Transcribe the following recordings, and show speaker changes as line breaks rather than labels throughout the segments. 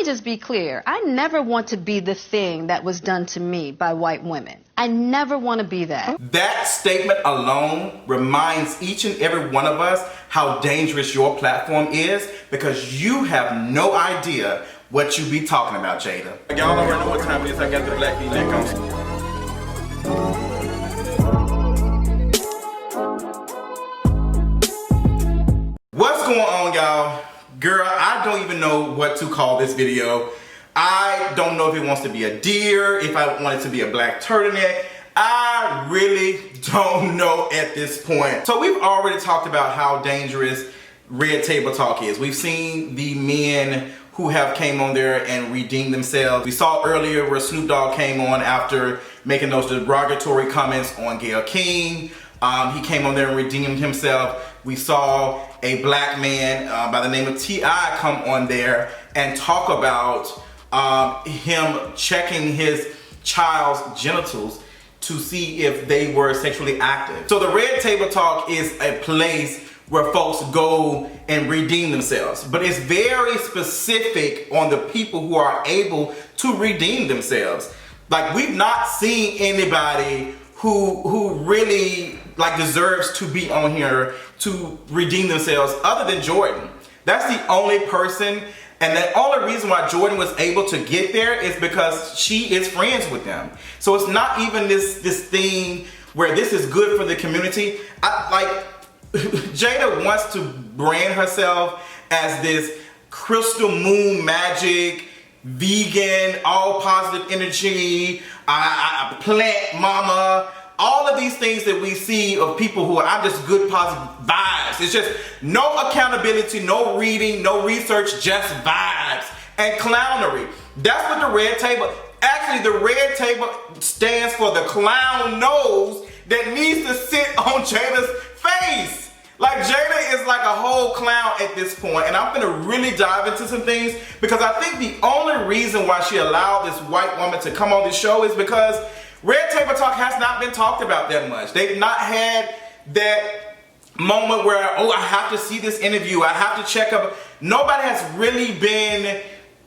me just be clear. I never want to be the thing that was done to me by white women. I never want to be that.
That statement alone reminds each and every one of us how dangerous your platform is, because you have no idea what you be talking about, Jada. Y'all already know what time it is. I got the black V-neck on. What's going on, y'all? Girl, I don't even know what to call this video. I don't know if it wants to be a deer, if I want it to be a black turtleneck. I really don't know at this point. So we've already talked about how dangerous red table talk is. We've seen the men who have came on there and redeemed themselves. We saw earlier where Snoop Dogg came on after making those derogatory comments on Gayle King. He came on there and redeemed himself. We saw a black man by the name of T.I. come on there and talk about him checking his child's genitals to see if they were sexually active. So the red table talk is a place where folks go and redeem themselves, but it's very specific on the people who are able to redeem themselves. Like, we've not seen anybody who really like deserves to be on here to redeem themselves other than Jordan. That's the only person, and the only reason why Jordan was able to get there is because she is friends with them. So it's not even this thing where this is good for the community. Jada wants to brand herself as this crystal moon magic, vegan, all positive energy, plant mama, all of these things that we see of people who are just good positive vibes. It's just no accountability, no reading, no research, just vibes and clownery. That's what the red table, actually the red table stands for the clown nose that needs to sit on Jada's face. Like, Jada is like a whole clown at this point, and I'm gonna really dive into some things, because I think the only reason why she allowed this white woman to come on this show is because red table talk has not been talked about that much. They've not had that moment where, oh, I have to see this interview, I have to check up. Nobody has really been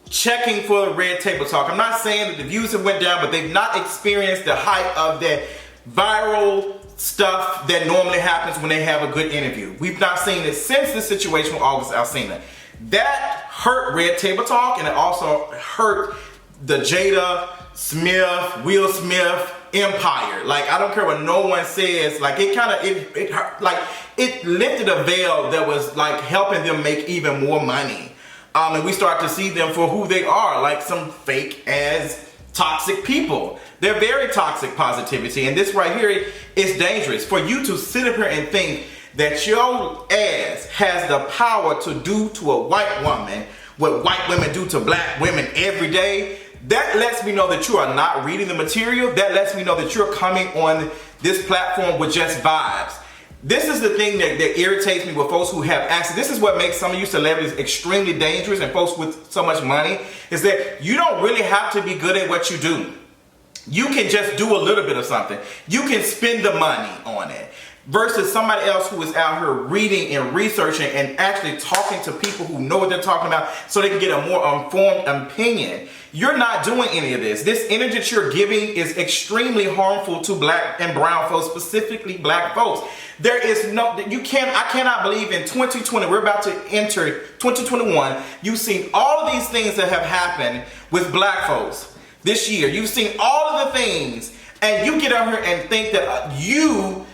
checking for the red table talk. I'm not saying that the views have went down, but they've not experienced the hype of that viral stuff that normally happens when they have a good interview. We've not seen it since the situation with August Alsina. That hurt red table talk, and it also hurt the Jada Smith, Will Smith empire. Like, I don't care what no one says, like, it hurt, like, it lifted a veil that was like helping them make even more money. And we start to see them for who they are, like some fake ass toxic people. They're very toxic positivity, and this right here is dangerous. For you to sit up here and think that your ass has the power to do to a white woman what white women do to black women every day, that lets me know that you are not reading the material. That lets me know that you're coming on this platform with just vibes. This is the thing that irritates me with folks who have access. This is what makes some of you celebrities extremely dangerous, and folks with so much money, is that you don't really have to be good at what you do. You can just do a little bit of something. You can spend the money on it. Versus somebody else who is out here reading and researching and actually talking to people who know what they're talking about so they can get a more informed opinion. You're not doing any of this. This energy that you're giving is extremely harmful to black and brown folks, specifically black folks. There is no, I cannot believe in 2020, we're about to enter 2021, you've seen all of these things that have happened with black folks this year. You've seen all of the things, and you get out here and think that you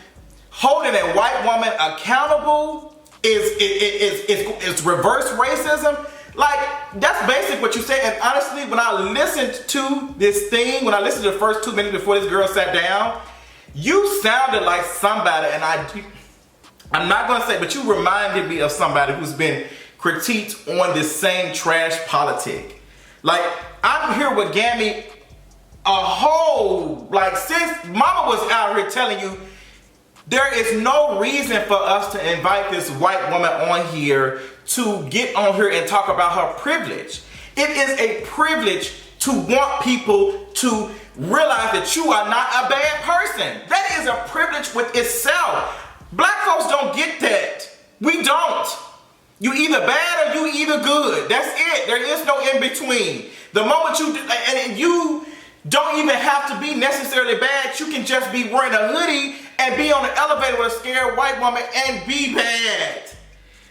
holding a white woman accountable is reverse racism. Like, that's basic what you say. And honestly, when I listened to this thing, when I listened to the first 2 minutes before this girl sat down, you sounded like somebody, and I'm not gonna say, but you reminded me of somebody who's been critiqued on this same trash politic. Like, I'm here with Gammy since mama was out here telling you there is no reason for us to invite this white woman on here to get on here and talk about her privilege. It is a privilege to want people to realize that you are not a bad person. That is a privilege with itself. Black folks don't get that. We don't. You either bad or you either good. That's it. There is no in between. The moment you do, and you don't even have to be necessarily bad. You can just be wearing a hoodie and be on the elevator with a scared white woman and be bad.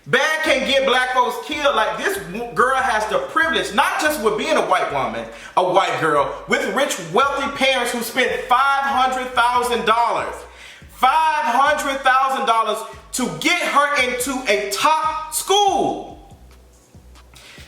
Bad can get black folks killed. Like, this girl has the privilege, not just with being a white woman, a white girl, with rich, wealthy parents who spent $500,000. $500,000 to get her into a top school.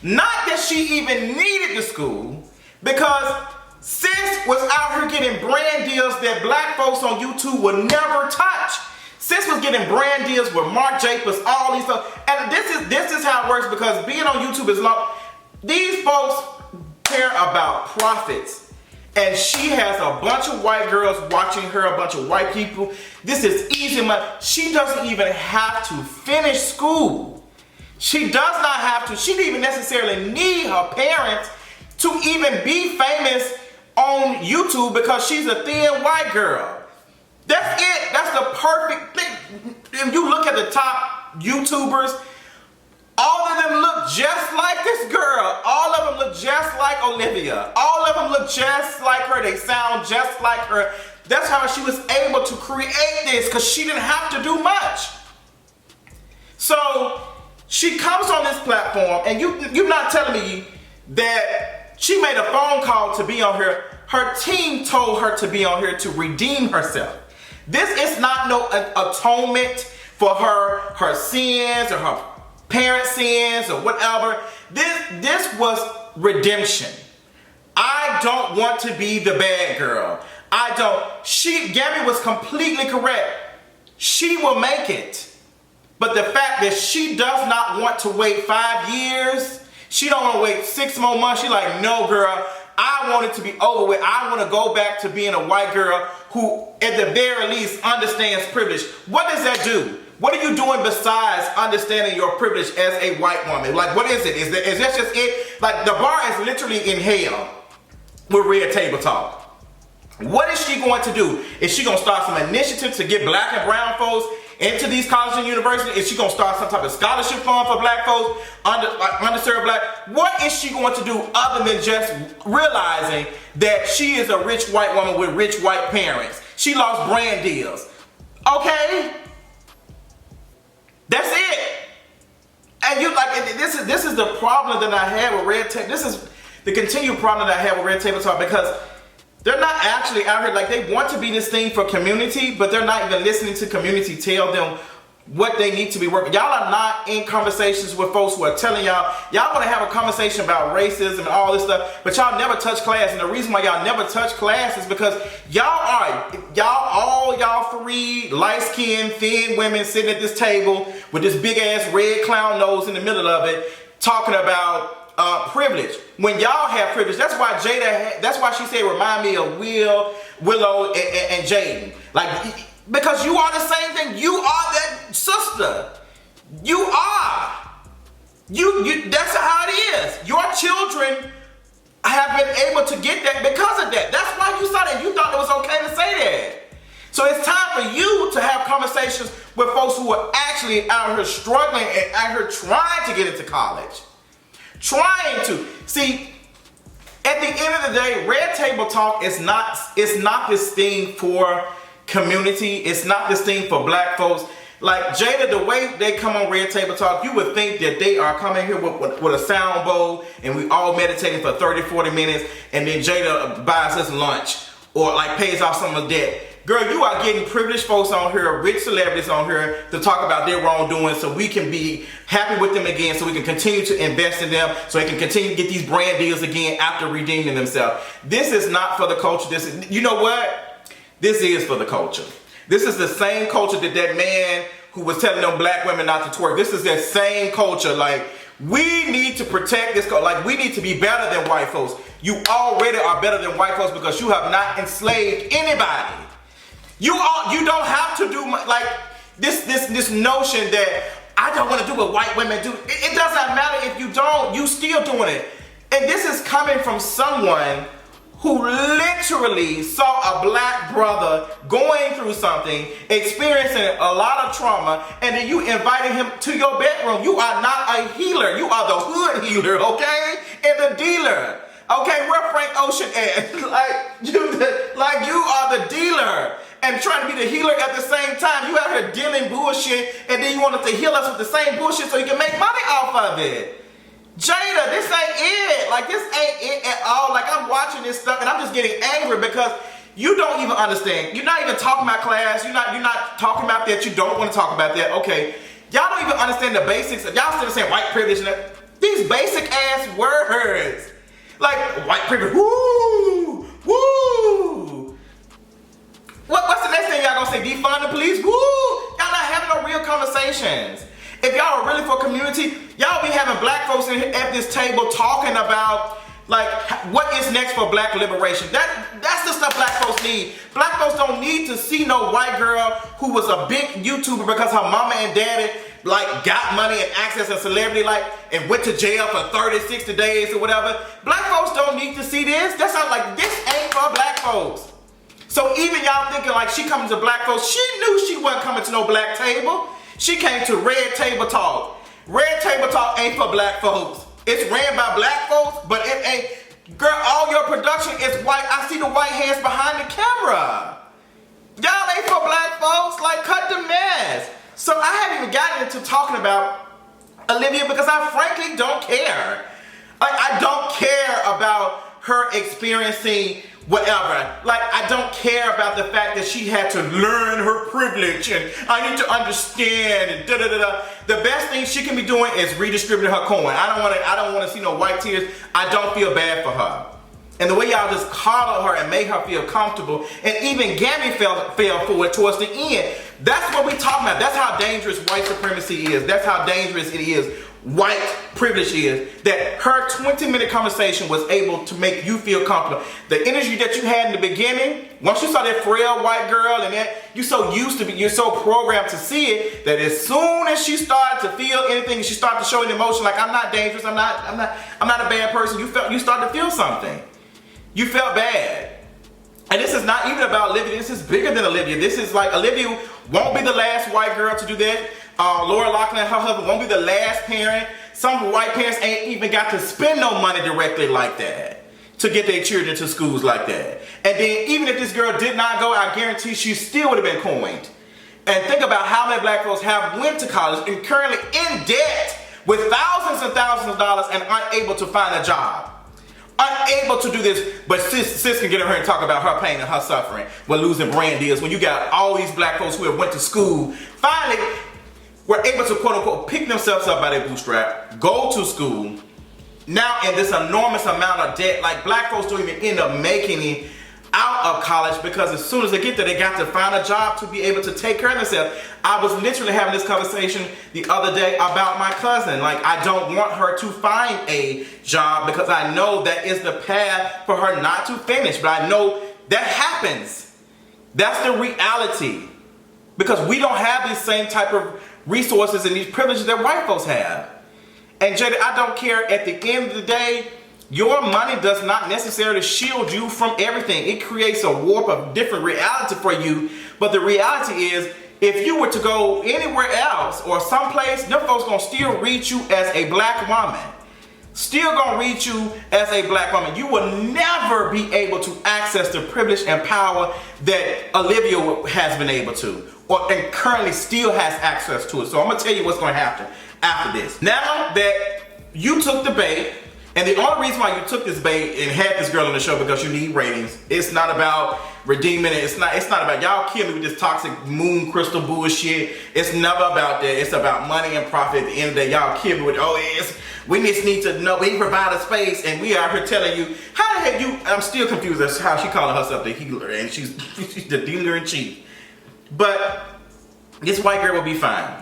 Not that she even needed the school, because sis was out here getting brand deals that black folks on YouTube would never touch. Sis was getting brand deals with Marc Jacobs, all these stuff. And this is how it works, because being on YouTube is long. These folks care about profits. And she has a bunch of white girls watching her, a bunch of white people. This is easy money. She doesn't even have to finish school. She does not have to. She didn't even necessarily need her parents to even be famous on YouTube, because she's a thin white girl. That's it. That's the perfect thing. If you look at the top YouTubers, all of them look just like this girl. All of them look just like Olivia. All of them look just like her. They sound just like her. That's how she was able to create this, because she didn't have to do much. So she comes on this platform, and you're not telling me that she made a phone call to be on here. Her team told her to be on here to redeem herself. This is not no atonement for her sins or her parents' sins or whatever. This was redemption. I don't want to be the bad girl. Gammy was completely correct. She will make it. But the fact that she does not want to wait 5 years, she don't want to wait 6 more months. She's like, no, girl, I want it to be over with. I want to go back to being a white girl who, at the very least, understands privilege. What does that do? What are you doing besides understanding your privilege as a white woman? Like, what is it? Is that just it? Like, the bar is literally in hell with Red Table Talk. What is she going to do? Is she going to start some initiative to get black and brown folks into these colleges and universities? Is she going to start some type of scholarship fund for black folks, underserved black? What is she going to do other than just realizing that she is a rich white woman with rich white parents? She lost brand deals. Okay? That's it. And this is the problem that I have with Red Table. This is the continued problem that I have with Red Table Talk, because they're not actually out here, like, they want to be this thing for community, but they're not even listening to community tell them what they need to be working. Y'all are not in conversations with folks who are telling y'all want to have a conversation about racism and all this stuff, but y'all never touch class. And the reason why y'all never touch class is because y'all three light-skinned, thin women sitting at this table with this big-ass red clown nose in the middle of it, talking about privilege. When y'all have privilege, that's why she said, remind me of Willow and Jade. Like, because you are the same thing. You are that sister. You are. That's how it is. Your children have been able to get that because of that. That's why you saw that. You thought it was okay to say that. So it's time for you to have conversations with folks who are actually out here struggling and out here trying to get into college. Trying to. See, at the end of the day, Red Table Talk is not this thing for community. It's not this thing for black folks. Like, Jada, the way they come on Red Table Talk, you would think that they are coming here with a sound bowl and we all meditating for 30, 40 minutes, and then Jada buys us lunch or like pays off some of debt. Girl, you are getting privileged folks on here, rich celebrities on here to talk about their wrongdoing so we can be happy with them again, so we can continue to invest in them, so they can continue to get these brand deals again after redeeming themselves. This is not for the culture. You know what? This is for the culture. This is the same culture that man who was telling them black women not to twerk. This is that same culture. Like, we need to protect this culture. Like, we need to be better than white folks. You already are better than white folks because you have not enslaved anybody. You don't have to do like this notion that I don't want to do what white women do. It doesn't matter if you don't. You still doing it. And this is coming from someone who literally saw a black brother going through something, experiencing a lot of trauma, and then you invited him to your bedroom. You are not a healer. You are the hood healer, okay? And the dealer. Okay, where Frank Ocean at? like you are the dealer and trying to be the healer at the same time. You out here dealing bullshit, and then you want us to heal us with the same bullshit so you can make money off of it. Jada, this ain't it. Like, this ain't it at all. Like, I'm watching this stuff and I'm just getting angry because you don't even understand. You're not even talking about class. You're not talking about that. You don't want to talk about that. Okay. Y'all don't even understand the basics. Y'all still saying white privilege and that. These basic ass words. Like, white privilege. Woo! Woo! What's the next thing y'all gonna say? Defund the police? Woo! Y'all not having no real conversations. If y'all are really for community, y'all be having black folks at this table talking about, like, what is next for black liberation. That's the stuff black folks need. Black folks don't need to see no white girl who was a big YouTuber because her mama and daddy, like, got money and access and celebrity, like, and went to jail for 30, 60 days or whatever. Black folks don't need to see this. That's not like, this ain't for black folks. So even y'all thinking like she coming to black folks, she knew she wasn't coming to no black table. She came to Red Table Talk. Red Table Talk ain't for black folks. It's ran by black folks, but it ain't. Girl, all your production is white. I see the white hands behind the camera. Y'all ain't for black folks. Like, cut the mess. So I haven't even gotten into talking about Olivia because I frankly don't care. Like, I don't care about her experiencing whatever. Like, I don't care about the fact that she had to learn her privilege and I need to understand and da-da-da-da. The best thing she can be doing is redistributing her coin. I don't want to see no white tears. I don't feel bad for her. And the way y'all just coddled her and made her feel comfortable, and even Gammy fell for it towards the end. That's what we talking about. That's how dangerous white supremacy is. That's how dangerous it is. White privilege is that her 20-minute conversation was able to make you feel comfortable. The energy that you had in the beginning, once you saw that frail white girl and that you're so programmed to see it that as soon as she started to feel anything, she started to show an emotion like, I'm not dangerous, I'm not a bad person. You started to feel something. You felt bad. And this is not even about Olivia. This is bigger than Olivia. This is like, Olivia won't be the last white girl to do that. Laughlin and her husband won't be the last parent. Some white parents ain't even got to spend no money directly like that to get their children to schools like that. And then even if this girl did not go, I guarantee she still would have been coined. And think about how many black folks have went to college and currently in debt with thousands and thousands of dollars and aren't able to find a job. Unable to do this, but sis can get in here and talk about her pain and her suffering with losing brand deals when you got all these black folks who have went to school, finally were able to quote unquote pick themselves up by their bootstrap, go to school, now in this enormous amount of debt. Like, black folks don't even end up making it out of college because as soon as they get there, they got to find a job to be able to take care of themselves. I was literally having this conversation the other day about my cousin. Like, I don't want her to find a job because I know that is the path for her not to finish. But I know that happens. That's the reality. Because we don't have these same type of resources and these privileges that white folks have. And Jada, I don't care. At the end of the day, your money does not necessarily shield you from everything. It creates a warp of different reality for you. But the reality is, if you were to go anywhere else or someplace, them folks gonna still reach you as a black woman. Still gonna reach you as a black woman. You will never be able to access the privilege and power that Olivia has been able to, and currently still has access to it. So I'm gonna tell you what's gonna happen after this. Now that you took the bait, and the only reason why you took this bait and had this girl on the show because you need ratings. It's not about redeeming it. It's not about y'all killing me with this toxic moon crystal bullshit. It's never about that. It's about money and profit. At the end of the day, y'all kill me with, we just need to know, we provide a space, and we are here telling you, how the heck you, I'm still confused as to how she calling herself the healer, and she's the dealer in chief. But this white girl will be fine.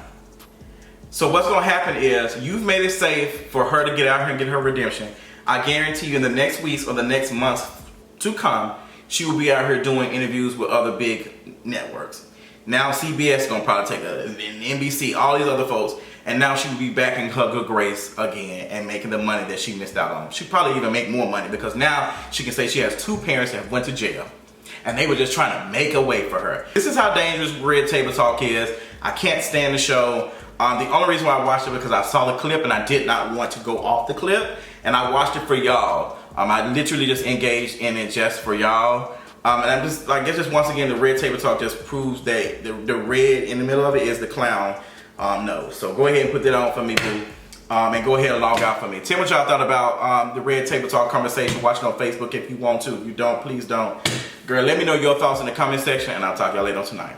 So what's going to happen is, you've made it safe for her to get out here and get her redemption. I guarantee you in the next weeks or the next months to come, she will be out here doing interviews with other big networks. Now CBS is going to probably take her, and NBC, all these other folks. and now she will be back in her good grace again and making the money that she missed out on. She probably even make more money because now she can say she has 2 parents that went to jail and they were just trying to make a way for her. This is how dangerous Red Table Talk is. I can't stand the show. The only reason why I watched it because I saw the clip and I did not want to go off the clip, and I watched it for y'all. I literally just engaged in it just for y'all. And I'm just like, it's just once again, the Red Table Talk just proves that the red in the middle of it is the clown nose. So go ahead and put that on for me, boo. And go ahead and log out for me. Tell me what y'all thought about the Red Table Talk conversation. Watch it on Facebook if you want to. If you don't, please don't. Girl, let me know your thoughts in the comment section, and I'll talk to y'all later on tonight.